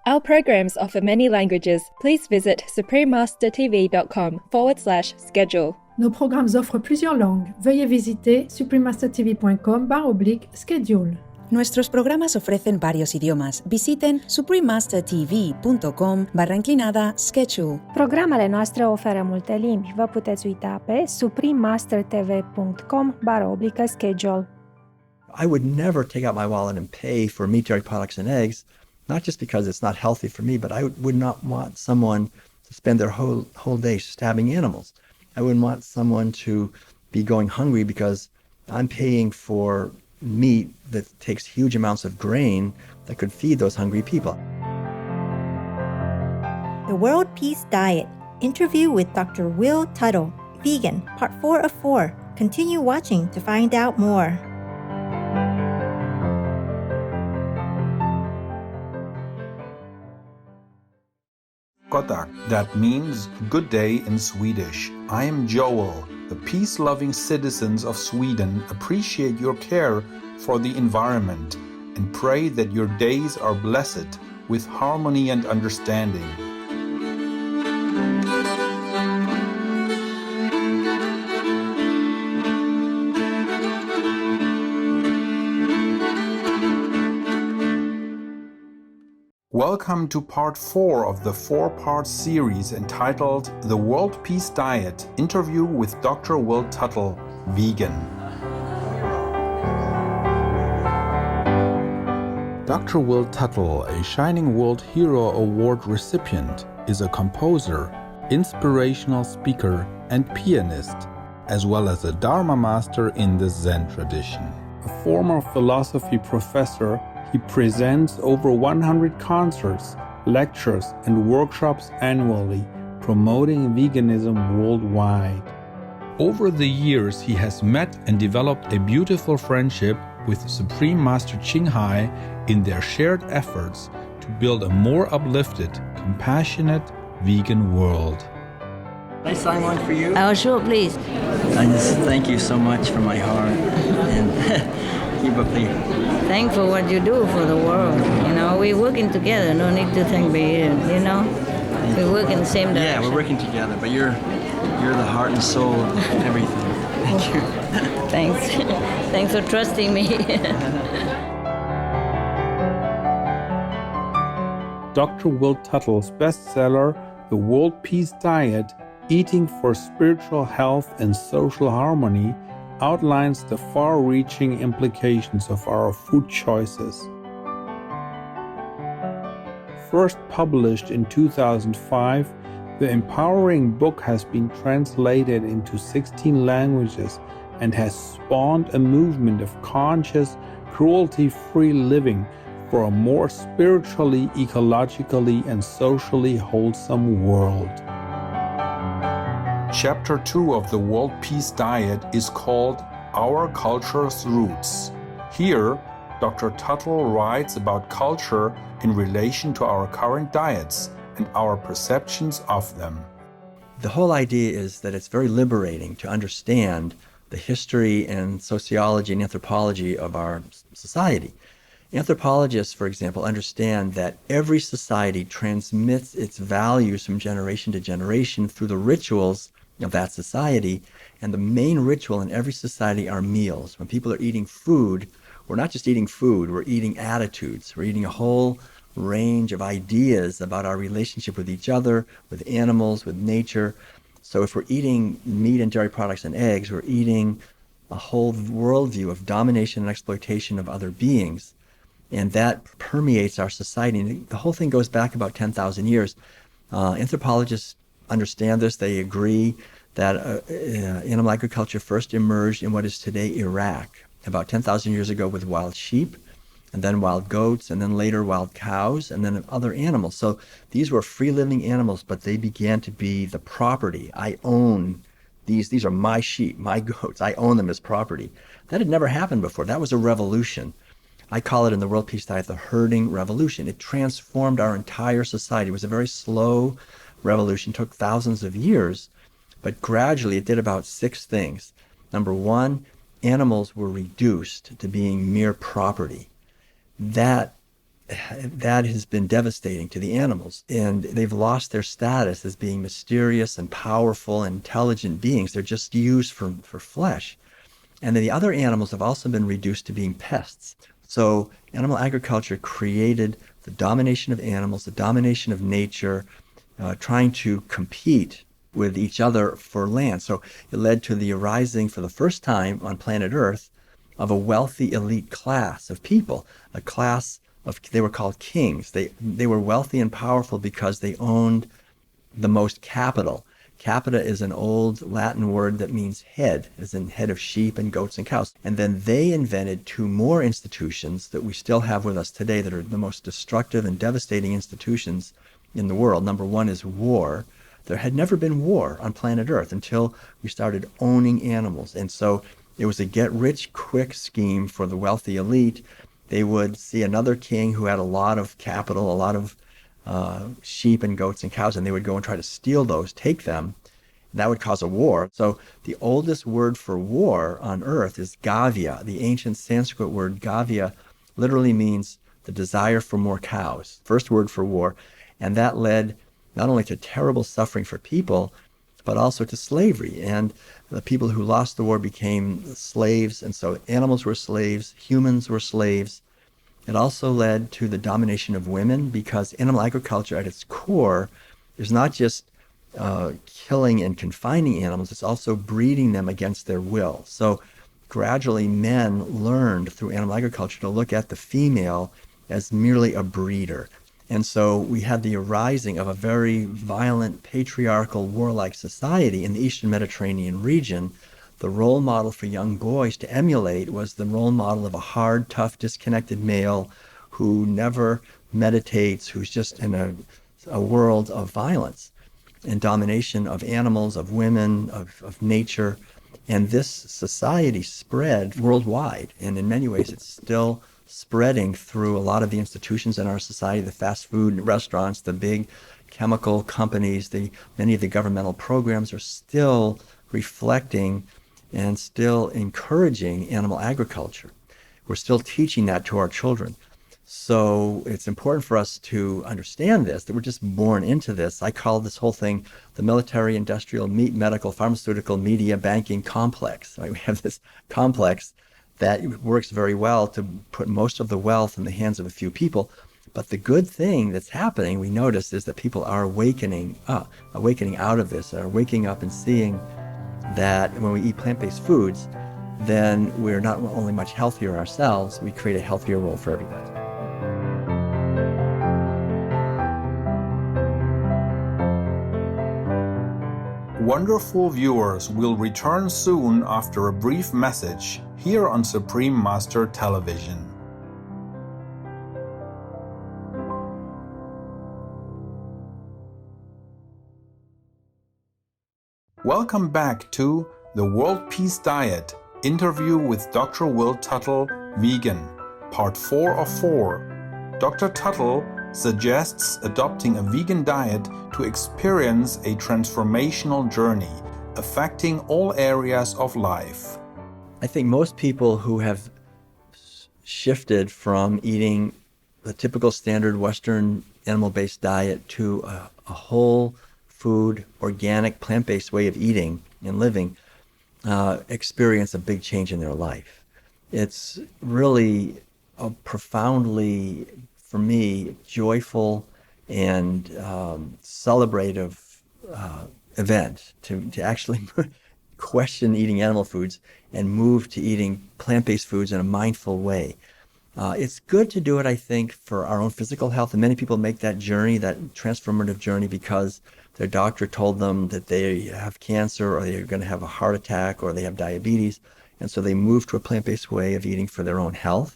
Our programs offer many languages. Please visit suprememastertv.com/schedule. Nos programmes offrent plusieurs langues. Veuillez visiter suprememastertv.com/schedule. Nuestros programas ofrecen varios idiomas. Visiten suprememastertv.com/schedule. Programele noastre oferă multe limbi. Vă puteți uita pe suprememastertv.com/schedule. I would never take out my wallet and pay for meat, dairy products, and eggs, not just because it's not healthy for me, but I would not want someone to spend their whole day stabbing animals. I wouldn't want someone to be going hungry because I'm paying for meat that takes huge amounts of grain that could feed those hungry people. The World Peace Diet. Interview with Dr. Will Tuttle, vegan, part 4 of 4. Continue watching to find out more. Kotak, that means good day in Swedish. I am Joel. The peace-loving citizens of Sweden appreciate your care for the environment and pray that your days are blessed with harmony and understanding. Welcome to part 4 of the 4-part series entitled The World Peace Diet, interview with Dr. Will Tuttle, vegan. Dr. Will Tuttle, a Shining World Hero Award recipient, is a composer, inspirational speaker, and pianist, as well as a Dharma master in the Zen tradition. A former philosophy professor, he presents over 100 concerts, lectures, and workshops annually, promoting veganism worldwide. Over the years, he has met and developed a beautiful friendship with Supreme Master Ching Hai in their shared efforts to build a more uplifted, compassionate, vegan world. Can I sign one for you? Oh, sure, please. I just thank you so much from my heart. And keep up the... Thanks for what you do for the world. You know, we're working together. No need to thank me, you know. We work in the same direction. Yeah, we're working together, but you're the heart and soul of everything. Thank you. Thanks. Thanks for trusting me. Dr. Will Tuttle's bestseller, The World Peace Diet, Eating for Spiritual Health and Social Harmony, outlines the far-reaching implications of our food choices. First published in 2005, the empowering book has been translated into 16 languages and has spawned a movement of conscious, cruelty-free living for a more spiritually, ecologically, and socially wholesome world. Chapter 2 of the World Peace Diet is called Our Culture's Roots. Here, Dr. Tuttle writes about culture in relation to our current diets and our perceptions of them. The whole idea is that it's very liberating to understand the history and sociology and anthropology of our society. Anthropologists, for example, understand that every society transmits its values from generation to generation through the rituals of that society, and the main ritual in every society are meals. When people are eating food, we're not just eating food, we're eating attitudes. We're eating a whole range of ideas about our relationship with each other, with animals, with nature. So if we're eating meat and dairy products and eggs, we're eating a whole worldview of domination and exploitation of other beings. And that permeates our society. And the whole thing goes back about 10,000 years. Anthropologists understand this. They agree that animal agriculture first emerged in what is today Iraq, about 10,000 years ago with wild sheep, and then wild goats, and then later wild cows, and then other animals. So these were free-living animals, but they began to be the property. I own these. These are my sheep, my goats. I own them as property. That had never happened before. That was a revolution. I call it in the World Peace Diet the herding revolution. It transformed our entire society. It was a very slow revolution, took thousands of years, but gradually it did about 6 things. Number 1, animals were reduced to being mere property. That that has been devastating to the animals. And they've lost their status as being mysterious and powerful and intelligent beings. They're just used for flesh. And then the other animals have also been reduced to being pests. So animal agriculture created the domination of animals, the domination of nature, trying to compete with each other for land. So it led to the arising for the first time on planet Earth of a wealthy elite class of people, a class of, they were called kings. They were wealthy and powerful because they owned the most capital. Capita is an old Latin word that means head, as in head of sheep and goats and cows. And then they invented two more institutions that we still have with us today that are the most destructive and devastating institutions in the world. Number one is war. There had never been war on planet Earth until we started owning animals. And so it was a get-rich-quick scheme for the wealthy elite. They would see another king who had a lot of capital, a lot of sheep and goats and cows, and they would go and try to steal those, take them. And that would cause a war. So the oldest word for war on Earth is gavya. The ancient Sanskrit word gavya literally means the desire for more cows. First word for war. And that led not only to terrible suffering for people, but also to slavery. And the people who lost the war became slaves. And so animals were slaves, humans were slaves. It also led to the domination of women, because animal agriculture at its core is not just killing and confining animals, it's also breeding them against their will. So gradually men learned through animal agriculture to look at the female as merely a breeder. And so we had the arising of a very violent, patriarchal, warlike society in the Eastern Mediterranean region. The role model for young boys to emulate was the role model of a hard, tough, disconnected male who never meditates, who's just in a world of violence and domination of animals, of women, of nature. And this society spread worldwide. And in many ways, it's still spreading through a lot of the institutions in our society, the fast food restaurants, the big chemical companies, many of the governmental programs are still reflecting and still encouraging animal agriculture. We're still teaching that to our children. So it's important for us to understand this, that we're just born into this. I call this whole thing the military, industrial, meat, medical, pharmaceutical, media, banking complex. Right? We have this complex that works very well to put most of the wealth in the hands of a few people. But the good thing that's happening, we notice, is that people are awakening out of this, are waking up and seeing that when we eat plant-based foods, then we're not only much healthier ourselves, we create a healthier world for everybody. Wonderful viewers will return soon after a brief message here on Supreme Master Television. Welcome back to The World Peace Diet, interview with Dr. Will Tuttle, vegan, part 4 of 4. Dr. Tuttle suggests adopting a vegan diet to experience a transformational journey affecting all areas of life. I think most people who have shifted from eating the typical standard Western animal-based diet to a whole food, organic, plant-based way of eating and living experience a big change in their life. It's really a profoundly, for me, joyful and celebrative event to actually question eating animal foods and move to eating plant-based foods in a mindful way. It's good to do it, I think, for our own physical health. And many people make that journey, that transformative journey, because their doctor told them that they have cancer or they're going to have a heart attack or they have diabetes. And so they move to a plant-based way of eating for their own health.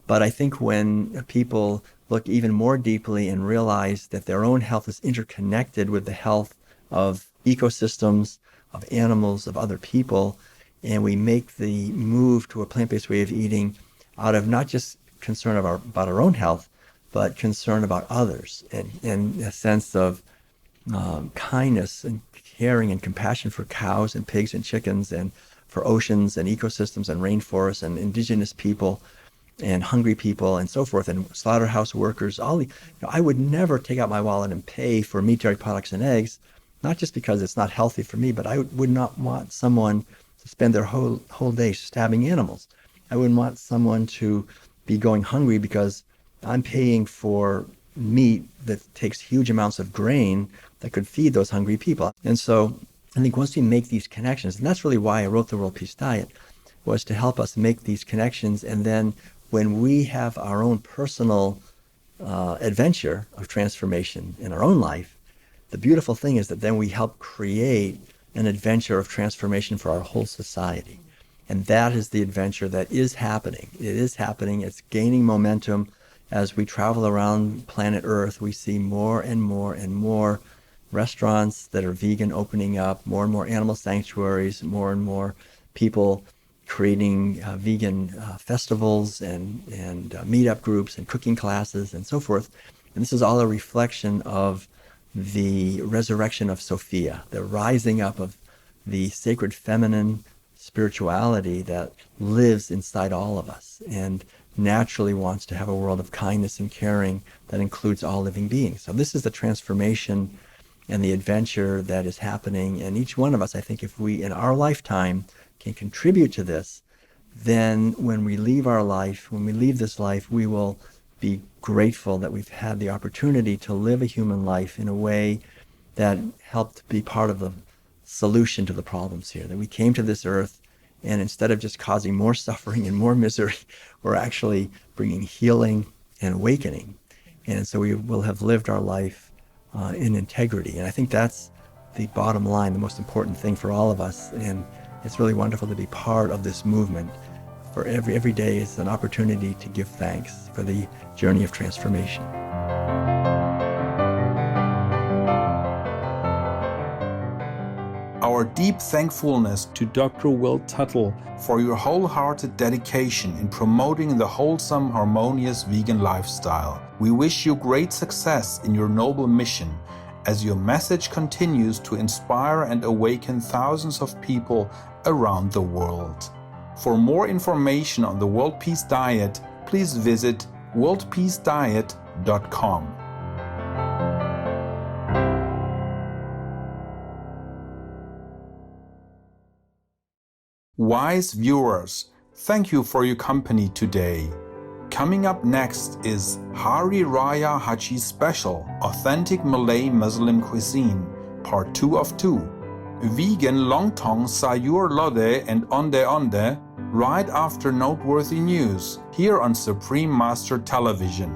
But I think when people look even more deeply and realize that their own health is interconnected with the health of ecosystems, of animals, of other people, and we make the move to a plant-based way of eating out of not just concern about our own health, but concern about others, and a sense of kindness and caring and compassion for cows and pigs and chickens and for oceans and ecosystems and rainforests and indigenous people, and hungry people and so forth, and slaughterhouse workers, I would never take out my wallet and pay for meat, dairy products, and eggs, not just because it's not healthy for me, but I would not want someone to spend their whole day stabbing animals. I wouldn't want someone to be going hungry because I'm paying for meat that takes huge amounts of grain that could feed those hungry people. And so I think once we make these connections, and that's really why I wrote the World Peace Diet, was to help us make these connections. And then when we have our own personal adventure of transformation in our own life, the beautiful thing is that then we help create an adventure of transformation for our whole society. And that is the adventure that is happening. It is happening. It's gaining momentum. As we travel around planet Earth, we see more and more and more restaurants that are vegan opening up, more and more animal sanctuaries, more and more people creating vegan festivals and meetup groups and cooking classes and so forth. And this is all a reflection of the resurrection of Sophia, the rising up of the sacred feminine spirituality that lives inside all of us and naturally wants to have a world of kindness and caring that includes all living beings. So this is the transformation and the adventure that is happening. And each one of us, I think, if we in our lifetime can contribute to this, then when we leave our life, when we leave this life, we will be grateful that we've had the opportunity to live a human life in a way that helped be part of the solution to the problems here, that we came to this earth and instead of just causing more suffering and more misery, we're actually bringing healing and awakening. And so we will have lived our life in integrity. And I think that's the bottom line, the most important thing for all of us. And it's really wonderful to be part of this movement. For every day is an opportunity to give thanks for the journey of transformation. Our deep thankfulness to Dr. Will Tuttle for your wholehearted dedication in promoting the wholesome, harmonious vegan lifestyle. We wish you great success in your noble mission as your message continues to inspire and awaken thousands of people around the world. For more information on the World Peace Diet, please visit worldpeacediet.com. Wise viewers, thank you for your company today. Coming up next is Hari Raya Haji Special, Authentic Malay Muslim Cuisine, Part 2 of 2. Vegan Lontong Sayur Lodeh and Onde Onde, right after noteworthy news, here on Supreme Master Television.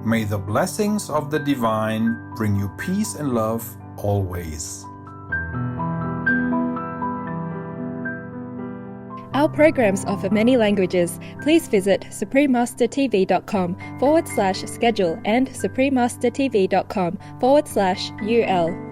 May the blessings of the divine bring you peace and love always. Our programs offer many languages. Please visit suprememastertv.com/schedule and suprememastertv.com/UL.